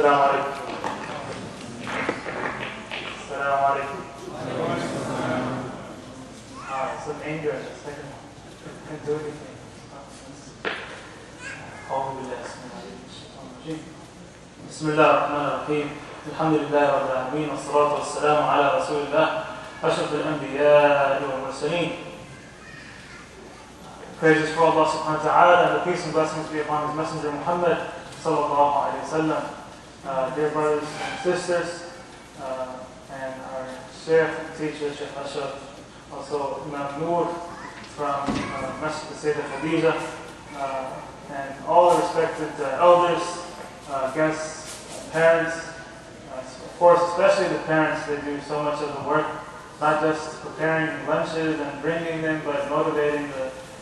Assalamu alaikum. Assalamu alaikum. Some anger in the second one. Can't do anything. Bismillah ar-Rahman ar-Rahim. Alhamdulillah Rabbil Alameen. Wassalatu wassalamu ala Rasulillah. Ashraf al-Anbiya wal-Mursaleen. Praises for Allah subhanahu wa ta'ala, and the peace and blessings be upon His Messenger Muhammad sallallahu alayhi wa sallam. Dear brothers and sisters, and our Sheikh, teacher, Sheikh Ashraf, also Imam Noor from Masjid Sayyidah Khadija, and all the respected elders, guests, parents, of course, especially the parents. They do so much of the work, not just preparing lunches and bringing them, but motivating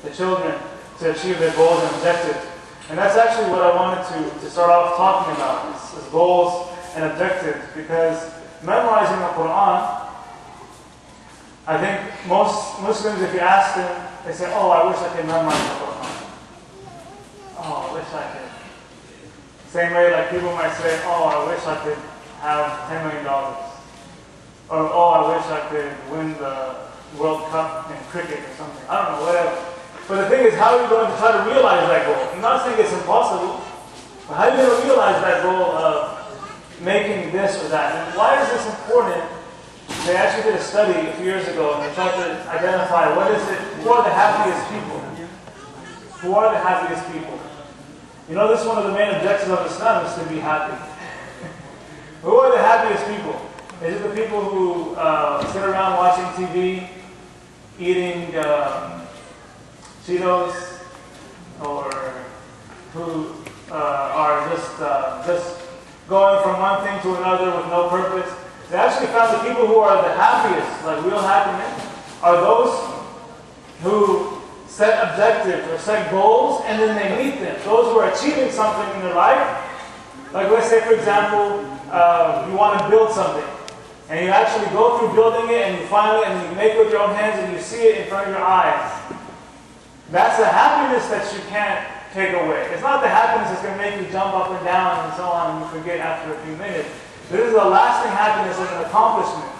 the children to achieve their goals and objectives. And that's actually what I wanted to start off talking about, is goals and objectives, because memorizing the Quran, I think most Muslims, if you ask them, they say, oh, I wish I could memorize the Quran. Oh, I wish I could. Same way like people might say, oh, I wish I could have $10 million. Or, oh, I wish I could win the World Cup in cricket or something. I don't know, whatever. But the thing is, how are you going to try to realize that goal? I'm not saying it's impossible, but how are you going to realize that goal of making this or that? And why is this important? They actually did a study a few years ago, and they tried to identify who are the happiest people? Who are the happiest people? You know, this is one of the main objectives of Islam, is to be happy. Who are the happiest people? Is it the people who sit around watching TV, eating Cheetos, or who are just going from one thing to another with no purpose? They actually found the people who are the happiest, like real happiness, are those who set objectives or set goals and then they meet them. Those who are achieving something in their life. Like let's say, for example, you want to build something. And you actually go through building it and you make it with your own hands and you see it in front of your eyes. That's a happiness that you can't take away. It's not the happiness that's going to make you jump up and down and so on and you forget after a few minutes. This is a lasting happiness of an accomplishment,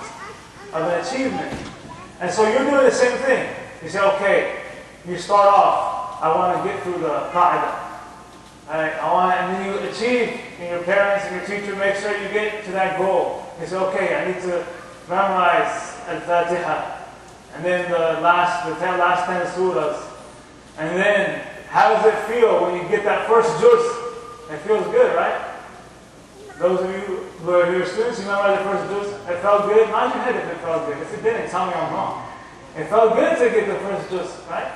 of an achievement. And so you're doing the same thing. You say, okay, you start off, I want to get through the qa'idah. Right? And then you achieve, and your parents and your teacher make sure you get to that goal. You say, okay, I need to memorize Al-Fatiha. And then the last 10 surahs. And then, how does it feel when you get that first juz? It feels good, right? Those of you who are your students, you memorize the first juz. It felt good. Nod your head if it felt good. If it didn't, tell me I'm wrong. It felt good to get the first juz, right?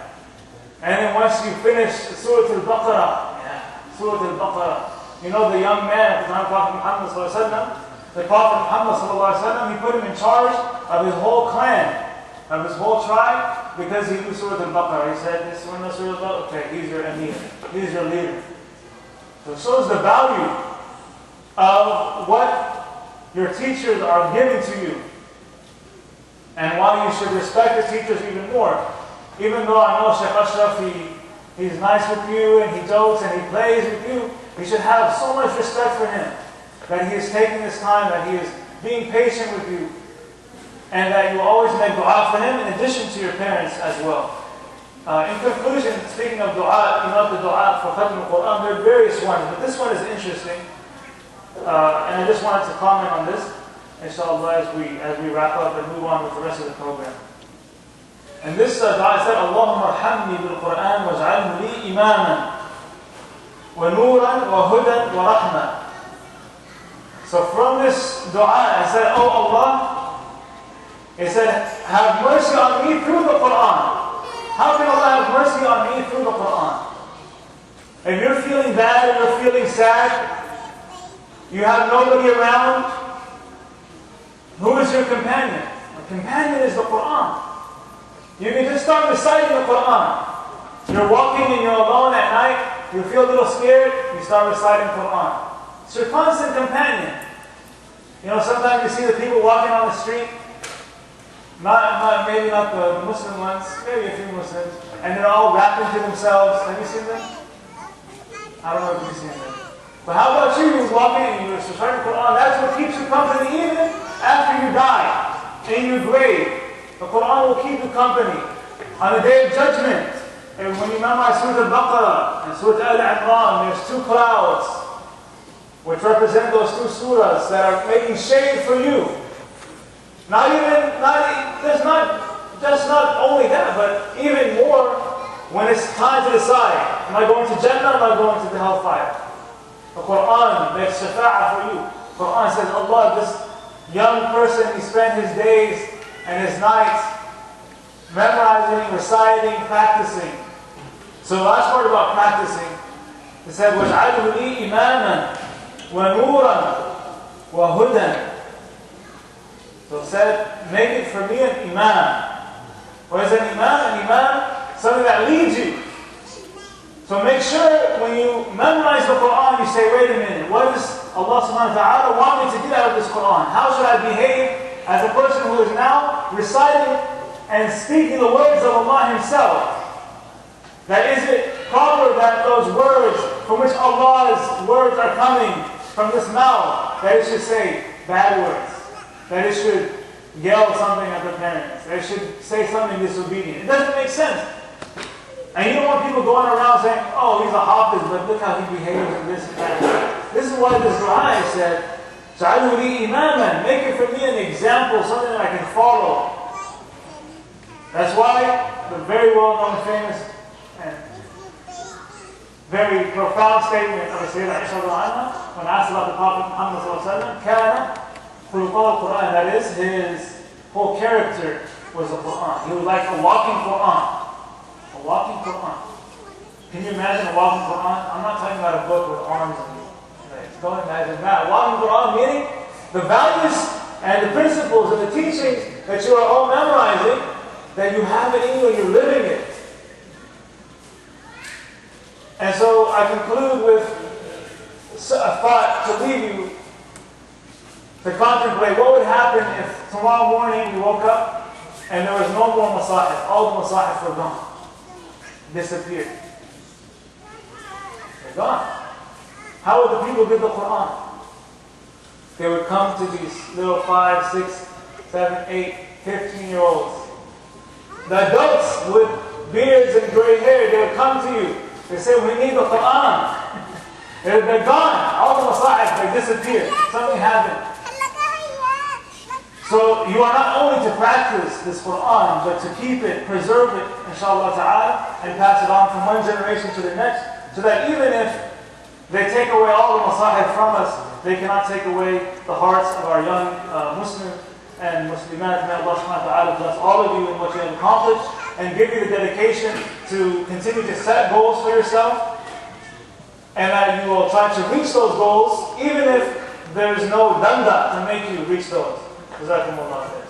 And then once you finish Surah Al-Baqarah, Surah Al-Baqarah, you know the young man at the time of Prophet Muhammad sallallahu alaihi wasallam. The Prophet Muhammad sallallahu alaihi wasallam, he put him in charge of his whole clan, of his whole tribe, because he knew Surah Al-Baqarah. He said, "This one knows Surah Al-Baqarah. Okay, he's your Amir. He's your leader." So it shows the value of what your teachers are giving to you, and why you should respect your teachers even more. Even though I know Sheikh Ashraf, he's nice with you and he jokes and he plays with you, you should have so much respect for him, that he is taking this time, that he is being patient with you, and that you always make dua for him in addition to your parents as well. In conclusion, speaking of dua, you know the dua for Khatm al-Quran, there are various ones, but this one is interesting. And I just wanted to comment on this, inshallah, as we wrap up and move on with the rest of the program. And this dua said, Allahumma arhamni bil-Quran waj'alhu li imaman wa nuran wa hudan wa rahmah. So from this dua, I said, oh Allah, it said, have mercy on me through the Quran. How can Allah have mercy on me through the Quran? If you're feeling bad and you're feeling sad, you have nobody around, who is your companion? Your companion is the Quran. You can just start reciting the Quran. You're walking and you're alone at night, you feel a little scared, you start reciting Quran. It's your constant companion. You know, sometimes you see the people walking on the street, maybe not the Muslim ones, maybe a few Muslims, and they're all rapping to themselves. Have you seen them? I don't know if you've seen them. But how about you? You walk in and you're reciting the Quran. That's what keeps you company even after you die in your grave. The Quran will keep you company on the day of judgment. And when you memorize Surah Al-Baqarah and Surah Al-Imran, there's two clouds which represent those two surahs that are making shade for you. Just not only that, but even more when it's time to decide, am I going to Jannah or am I going to the hellfire? The Quran makes shafa'ah for you. The Quran says, Allah, this young person, he spent his days and his nights memorizing, reciting, practicing. So the last part about practicing, it said, وَاجْعَلْهُ لِي إِمَامًا وَنُورًا وَهُدًى. So it said, make it for me an imam. What is an imam? An imam, something that leads you. So make sure when you memorize the Quran, you say, wait a minute, what does Allah subhanahu wa ta'ala want me to get out of this Quran? How should I behave as a person who is now reciting and speaking the words of Allah Himself? That is it proper that those words from which Allah's words are coming from this mouth, that it should say bad words, that it should yell something at the parents, that it should say something disobedient. It doesn't make sense. And you don't want people going around saying, oh, he's a hafiz, but look how he behaves and this and that. This is why this dua said, جَعَلْهُ لِي إِمَامًا, make it for me an example, something that I can follow. That's why the very well-known, famous, and very profound statement of Sayyidina Aisha when asked about the Prophet Muhammad كَانَ خُلُقَهُ الْقُرْآنِ, that is, his whole character was the Quran. He was like a walking Quran. A walking Quran. Can you imagine a walking Quran? I'm not talking about a book with arms and legs. Don't imagine that. Walking Quran meaning the values and the principles and the teachings that you are all memorizing, that you have it in you and you're living it. And so I conclude with a thought to leave you to contemplate what would happen if tomorrow morning you woke up and there was no more masahif. All the masahif were gone. Disappeared. They're gone. How would the people get the Quran? They would come to these little 5, 6, 7, 8, 15-year-olds. The adults with beards and gray hair, they would come to you. They say, we need the Quran. They're gone. All the masahif, they disappeared. Something happened. So you are not only to practice this Quran, but to keep it, preserve it, inshallah ta'ala, and pass it on from one generation to the next, so that even if they take away all the masahif from us, they cannot take away the hearts of our young Muslims and Muslimat. May Allah subhanahu wa ta'ala bless all of you in what you have accomplished, and give you the dedication to continue to set goals for yourself, and that you will try to reach those goals, even if there's no danda to make you reach those. جزاكم الله خير.